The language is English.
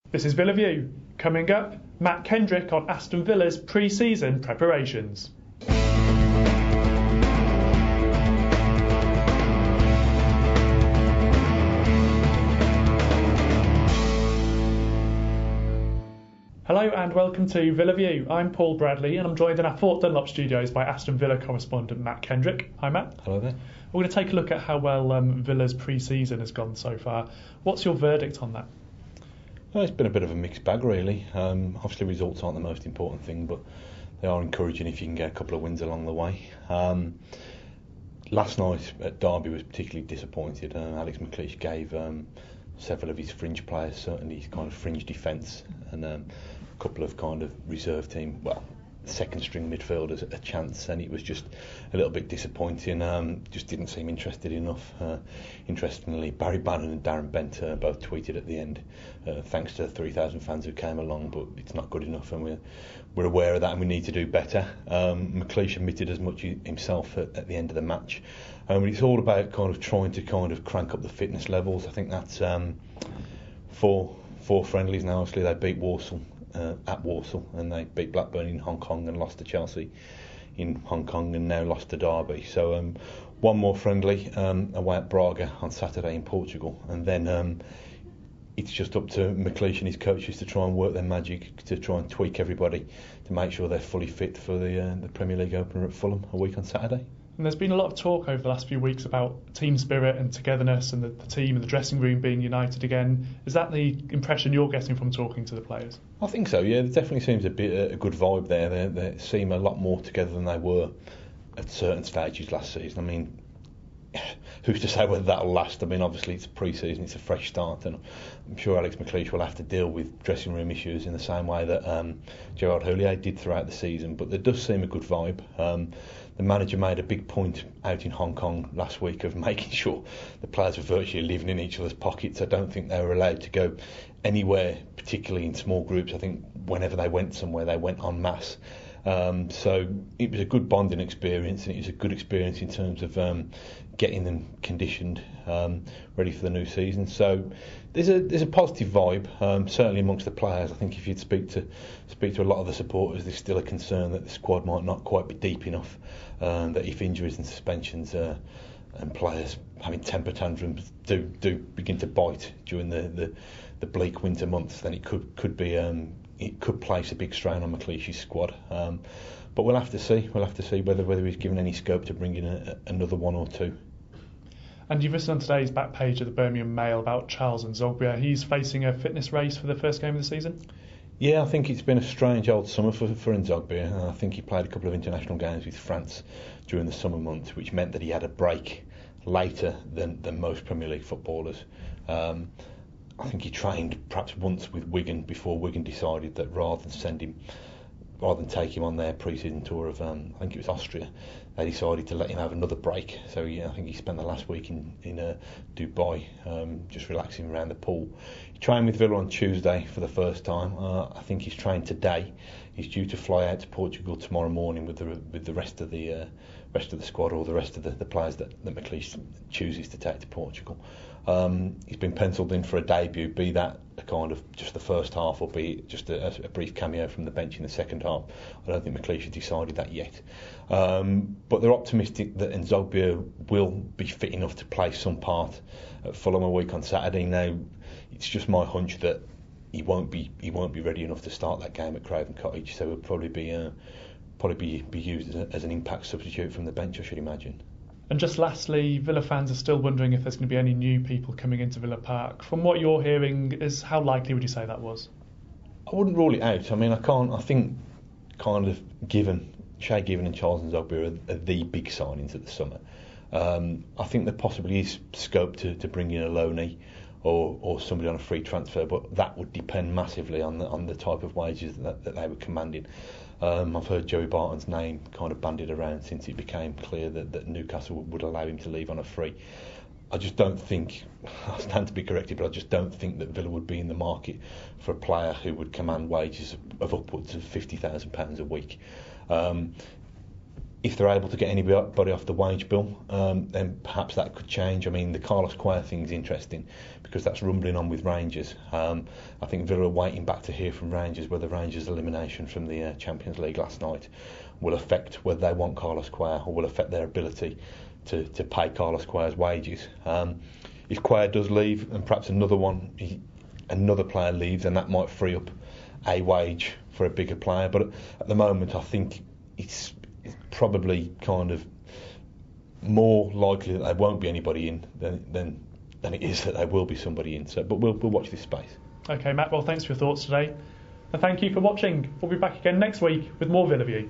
This is Villa View. Coming up, Matt Kendrick on Aston Villa's pre-season preparations. Hello and welcome to Villa View. I'm Paul Bradley and I'm joined in our Fort Dunlop studios by Aston Villa correspondent Matt Kendrick. Hi Matt. Hello there. We're going to take a look at how well Villa's pre-season has gone so far. What's your verdict on that? Well, it's been a bit of a mixed bag really. Obviously results aren't the most important thing, but they are encouraging if you can get a couple of wins along the way. Last night at Derby was particularly disappointed. Alex McLeish gave several of his fringe players, certainly his kind of fringe defence, and a couple of kind of reserve team, second string midfielders a chance, and it was just a little bit disappointing. Just didn't seem interested enough. Interestingly, Barry Bannon and Darren Bent both tweeted at the end, thanks to the 3,000 fans who came along, but it's not good enough, and we're aware of that, and we need to do better. McLeish admitted as much himself at the end of the match. It's all about kind of trying to kind of crank up the fitness levels. I think that's four friendlies now. Obviously, they beat Walsall at Walsall, and they beat Blackburn in Hong Kong and lost to Chelsea in Hong Kong, and now lost to Derby. So one more friendly away at Braga on Saturday in Portugal, and then it's just up to McLeish and his coaches to try and work their magic to try and tweak everybody to make sure they're fully fit for the Premier League opener at Fulham a week on Saturday. And there's been a lot of talk over the last few weeks about team spirit and togetherness and the team and the dressing room being united again. Is that the impression you're getting from talking to the players? I think so, yeah. There definitely seems a good vibe there. They seem a lot more together than they were at certain stages last season. I mean, who's to say whether that'll last? I mean, obviously it's a pre-season, it's a fresh start, and I'm sure Alex McLeish will have to deal with dressing room issues in the same way that Gerard Houllier did throughout the season, but there does seem a good vibe. The manager made a big point out in Hong Kong last week of making sure the players were virtually living in each other's pockets. I don't think they were allowed to go anywhere, particularly in small groups. I think whenever they went somewhere, they went en masse. So it was a good bonding experience, and it was a good experience in terms of getting them conditioned, ready for the new season. So there's a positive vibe, certainly amongst the players. I think if you'd speak to a lot of the supporters, there's still a concern that the squad might not quite be deep enough, that if injuries and suspensions and players having temper tantrums do begin to bite during the bleak winter months, then it could be it could place a big strain on McLeish's squad. But we'll have to see. We'll have to see whether he's given any scope to bring in another one or two. And you've written on today's back page of the Birmingham Mail about Charles N'Zogbia. He's facing a fitness race for the first game of the season. Yeah, I think it's been a strange old summer for N'Zogbia. I think he played a couple of international games with France during the summer months, which meant that he had a break later than most Premier League footballers. I think he trained perhaps once with Wigan before Wigan decided that rather than take him on their pre-season tour of, I think it was Austria, they decided to let him have another break. So I think he spent the last week in Dubai, just relaxing around the pool. He trained with Villa on Tuesday for the first time. I think he's trained today. He's due to fly out to Portugal tomorrow morning with the rest of the squad, or the rest of the players that McLeish chooses to take to Portugal. He's been penciled in for a debut, be that a kind of just the first half, or be it just a brief cameo from the bench in the second half. I don't think McLeish has decided that yet. But they're optimistic that N'Zogbia will be fit enough to play some part at Fulham a week on Saturday. Now, it's just my hunch that he won't be ready enough to start that game at Craven Cottage, so he'll probably be used as an impact substitute from the bench, I should imagine. And just lastly, Villa fans are still wondering if there's going to be any new people coming into Villa Park. From what you're hearing, how likely would you say that was? I wouldn't rule it out. I mean, I think kind of Shay Given and Charles N'Zogbia are the big signings of the summer. I think there possibly is scope to bring in a loanee or somebody on a free transfer, but that would depend massively on the type of wages that they were commanding. I've heard Joey Barton's name kind of bandied around since it became clear that Newcastle would allow him to leave on a free. I just don't think, I stand to be corrected, but I just don't think that Villa would be in the market for a player who would command wages of upwards of £50,000 a week. if they're able to get anybody off the wage bill, then perhaps that could change. I mean, the Carlos Quayle thing is interesting because that's rumbling on with Rangers. I think Villa are waiting back to hear from Rangers whether Rangers' elimination from the Champions League last night will affect whether they want Carlos Quayle or will affect their ability to pay Carlos Quayle's wages. If Quayle does leave and perhaps another player leaves, then that might free up a wage for a bigger player. But at the moment, I think it's probably kind of more likely that there won't be anybody in than it is that there will be somebody in. So, but we'll watch this space. Okay, Matt. Well, thanks for your thoughts today, and thank you for watching. We'll be back again next week with more Villa View.